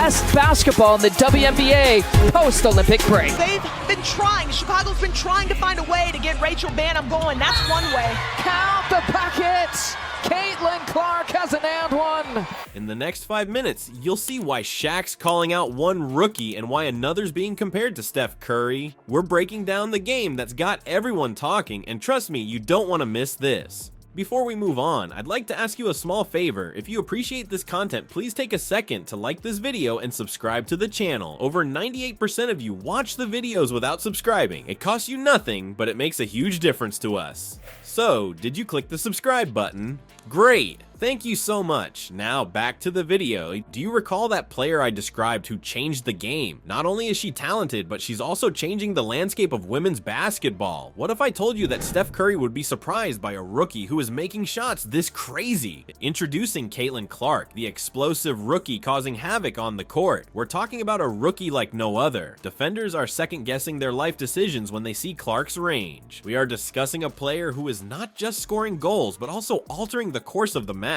best basketball in the WNBA post-Olympic break. They've been trying. Chicago's been trying to find a way to get Rachel Banham going. That's one way. Count the packets. Caitlyn Clark has an and one. In the next 5 minutes, you'll see why Shaq's calling out one rookie and why another's being compared to Steph Curry. We're breaking down the game that's got everyone talking, and trust me, you don't want to miss this. Before we move on, I'd like to ask you a small favor. If you appreciate this content, please take a second to like this video and subscribe to the channel. Over 98% of you watch the videos without subscribing. It costs you nothing, but it makes a huge difference to us. So, did you click the subscribe button? Great! Thank you so much. Now back to the video. Do you recall that player I described who changed the game? Not only is she talented, but she's also changing the landscape of women's basketball. What if I told you that Steph Curry would be surprised by a rookie who is making shots this crazy? Introducing Caitlyn Clark, the explosive rookie causing havoc on the court. We're talking about a rookie like no other. Defenders are second guessing their life decisions when they see Clark's range. We are discussing a player who is not just scoring goals, but also altering the course of the match.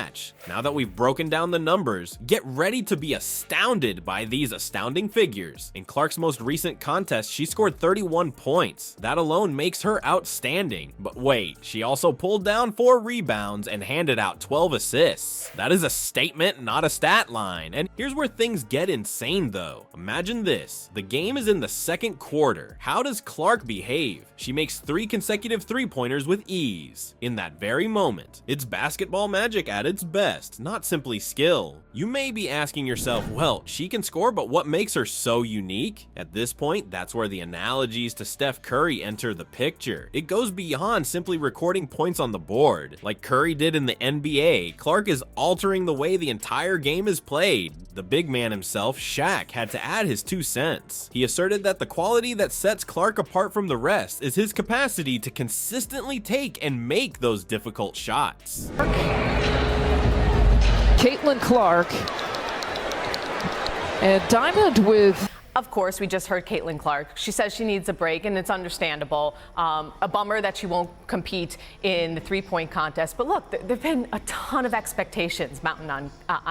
Now that we've broken down the numbers, get ready to be astounded by these astounding figures. In Clark's most recent contest, she scored 31 points. That alone makes her outstanding. But wait, she also pulled down 4 rebounds and handed out 12 assists. That is a statement, not a stat line. And here's where things get insane though. Imagine this. The game is in the second quarter. How does Clark behave? She makes 3 consecutive three-pointers with ease. In that very moment, it's basketball magic at its best, not simply skill. You may be asking yourself, well, she can score, but what makes her so unique? At this point, that's where the analogies to Steph Curry enter the picture. It goes beyond simply recording points on the board. Like Curry did in the NBA, Clark is altering the way the entire game is played. The big man himself, Shaq, had to add his 2 cents. He asserted that the quality that sets Clark apart from the rest is his capacity to consistently take and make those difficult shots. Caitlyn Clark and Diamond with... Of course, we just heard Caitlyn Clark. She says she needs a break, and it's understandable. A bummer that she won't compete in the three-point contest. But look, there've been a ton of expectations mounting on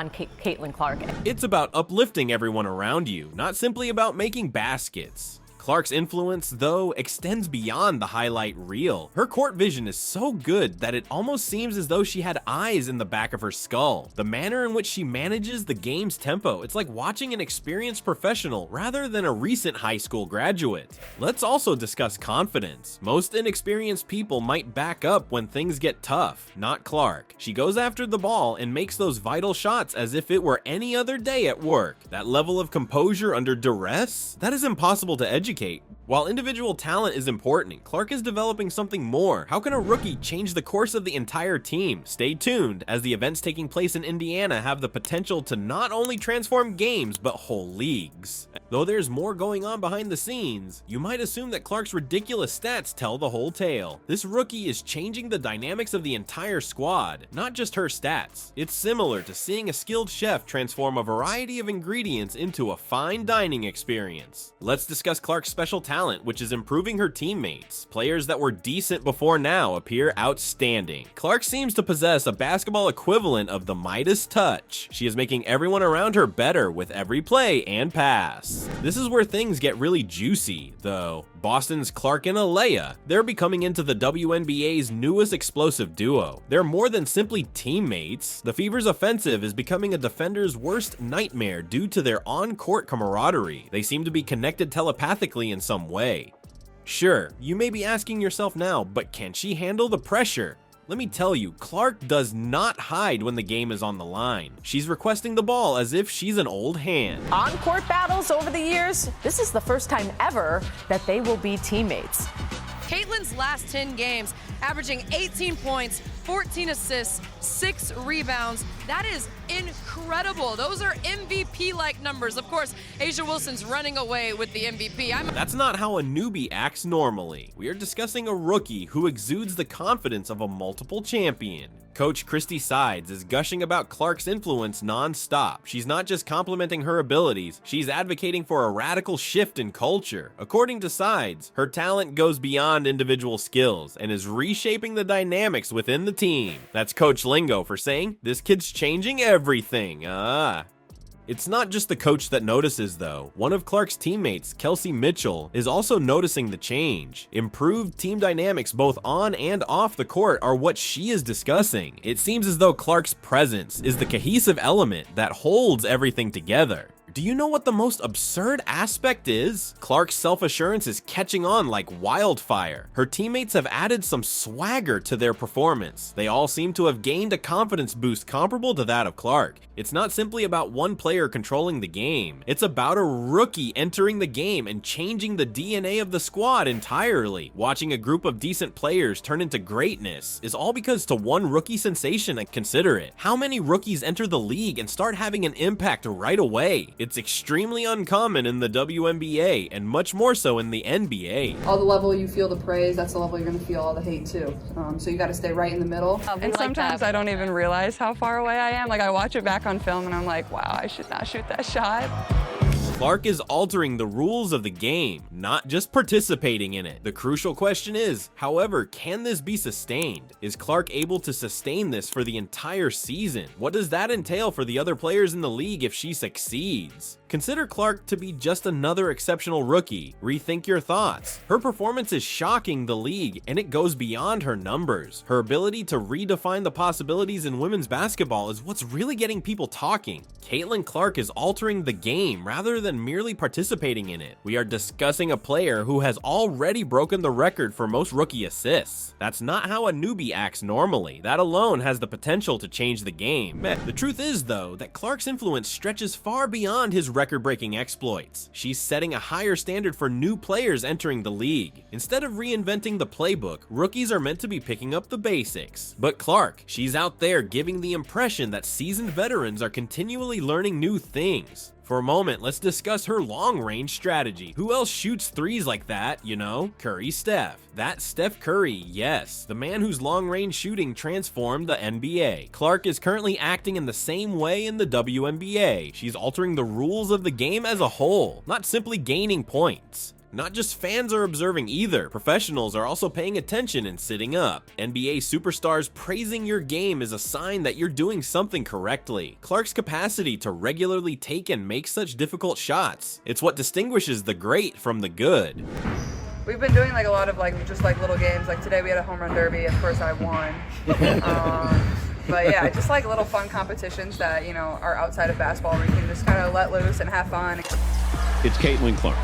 Caitlyn Clark. It's about uplifting everyone around you, not simply about making baskets. Clark's influence, though, extends beyond the highlight reel. Her court vision is so good that it almost seems as though she had eyes in the back of her skull. The manner in which she manages the game's tempo, it's like watching an experienced professional rather than a recent high school graduate. Let's also discuss confidence. Most inexperienced people might back up when things get tough, not Clark. She goes after the ball and makes those vital shots as if it were any other day at work. That level of composure under duress? That is impossible to educate. While individual talent is important, Clark is developing something more. How can a rookie change the course of the entire team? Stay tuned, as the events taking place in Indiana have the potential to not only transform games, but whole leagues. Though there's more going on behind the scenes, you might assume that Clark's ridiculous stats tell the whole tale. This rookie is changing the dynamics of the entire squad, not just her stats. It's similar to seeing a skilled chef transform a variety of ingredients into a fine dining experience. Let's discuss Clark's special talent, which is improving her teammates. Players that were decent before now appear outstanding. Clark seems to possess a basketball equivalent of the Midas touch. She is making everyone around her better with every play and pass. This is where things get really juicy, though. Boston's Clark and Alea, they're becoming into the WNBA's newest explosive duo. They're more than simply teammates. The Fever's offensive is becoming a defender's worst nightmare due to their on-court camaraderie. They seem to be connected telepathically in some way. Sure, you may be asking yourself now, but can she handle the pressure? Let me tell you, Clark does not hide when the game is on the line. She's requesting the ball as if she's an old hand. On-court battles over the years, this is the first time ever that they will be teammates. Caitlyn's last 10 games, averaging 18 points, 14 assists, 6 rebounds. That is incredible. Those are MVP-like numbers. Of course, A'ja Wilson's running away with the MVP. That's not how a newbie acts normally. We are discussing a rookie who exudes the confidence of a multiple champion. Coach Christy Sides is gushing about Clark's influence non-stop. She's not just complimenting her abilities, she's advocating for a radical shift in culture. According to Sides, her talent goes beyond individual skills and is reshaping the dynamics within the team. That's coach lingo for saying, this kid's changing everything. It's not just the coach that notices though. One of Clark's teammates, Kelsey Mitchell, is also noticing the change. Improved team dynamics both on and off the court are what she is discussing. It seems as though Clark's presence is the cohesive element that holds everything together. Do you know what the most absurd aspect is? Clark's self-assurance is catching on like wildfire. Her teammates have added some swagger to their performance. They all seem to have gained a confidence boost comparable to that of Clark. It's not simply about one player controlling the game. It's about a rookie entering the game and changing the DNA of the squad entirely. Watching a group of decent players turn into greatness is all because to one rookie sensation. And consider it. How many rookies enter the league and start having an impact right away? It's extremely uncommon in the WNBA and much more so in the NBA. All the level you feel the praise, that's the level you're going to feel all the hate too. So you got to stay right in the middle. And sometimes I don't even realize how far away I am. Like I watch it back on film and I'm like, wow, I should not shoot that shot. Clark is altering the rules of the game, not just participating in it. The crucial question is, however, can this be sustained? Is Clark able to sustain this for the entire season? What does that entail for the other players in the league if she succeeds? Consider Clark to be just another exceptional rookie. Rethink your thoughts. Her performance is shocking the league, and it goes beyond her numbers. Her ability to redefine the possibilities in women's basketball is what's really getting people talking. Caitlyn Clark is altering the game rather than merely participating in it. We are discussing a player who has already broken the record for most rookie assists. That's not how a newbie acts normally. That alone has the potential to change the game. The truth is, though, that Clark's influence stretches far beyond his record-breaking exploits. She's setting a higher standard for new players entering the league. Instead of reinventing the playbook, rookies are meant to be picking up the basics. But Clark, she's out there giving the impression that seasoned veterans are continually learning new things. For a moment, let's discuss her long-range strategy. Who else shoots threes like that, you know? Curry Steph. That's Steph Curry, yes, the man whose long-range shooting transformed the NBA. Clark is currently acting in the same way in the WNBA. She's altering the rules of the game as a whole, not simply gaining points. Not just fans are observing either, professionals are also paying attention and sitting up. NBA superstars praising your game is a sign that you're doing something correctly. Clark's capacity to regularly take and make such difficult shots, it's what distinguishes the great from the good. We've been doing like a lot of just little games. Like today we had a home run derby. Of course I won. But yeah, just like little fun competitions that, you know, are outside of basketball where you can just kind of let loose and have fun. It's Caitlyn Clark.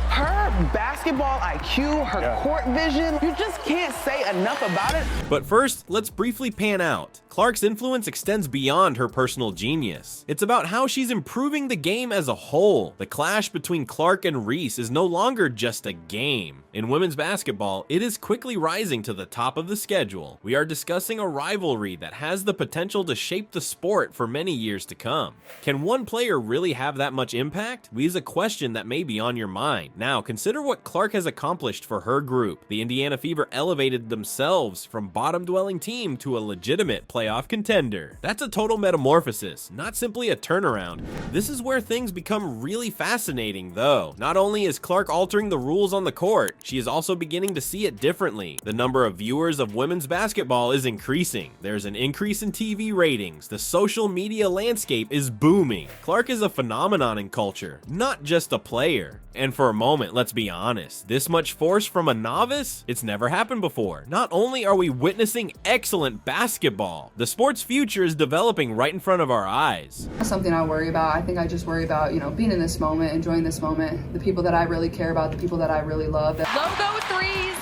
Her basketball IQ, her court vision, you just can't say enough about it. But first, let's briefly pan out. Clark's influence extends beyond her personal genius. It's about how she's improving the game as a whole. The clash between Clark and Reese is no longer just a game. In women's basketball, it is quickly rising to the top of the schedule. We are discussing a rivalry that has the potential to shape the sport for many years to come. Can one player really have that much impact? Is a question that may be on your mind. Now, consider what Clark has accomplished for her group. The Indiana Fever elevated themselves from bottom-dwelling team to a legitimate playoff contender. That's a total metamorphosis, not simply a turnaround. This is where things become really fascinating, though. Not only is Clark altering the rules on the court, she is also beginning to see it differently. The number of viewers of women's basketball is increasing. There's an increase in TV ratings. The social media landscape is booming. Clark is a phenomenon in culture, not just a player. And for a moment, let's be honest, this much force from a novice? It's never happened before. Not only are we witnessing excellent basketball, the sport's future is developing right in front of our eyes. That's something I worry about. I think I just worry about, you know, being in this moment, enjoying this moment, the people that I really care about, the people that I really love. Logo threes,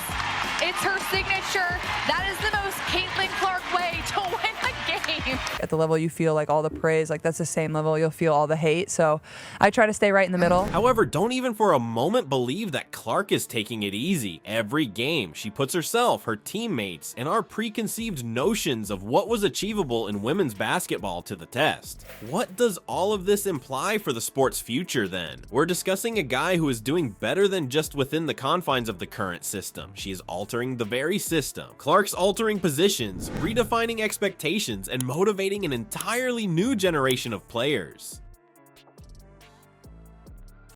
it's her signature. That is the most Caitlyn Clark way to win a game. At the level you feel like all the praise, like that's the same level you'll feel all the hate. So I try to stay right in the middle. However, don't even for a moment believe that Clark is taking it easy. Every game, she puts herself, her teammates, and our preconceived notions of what was achievable in women's basketball to the test. What does all of this imply for the sport's future then? We're discussing a guy who is doing better than just within the confines of the current system. She is altering the very system. Clark's altering positions, redefining expectations, and motivating an entirely new generation of players.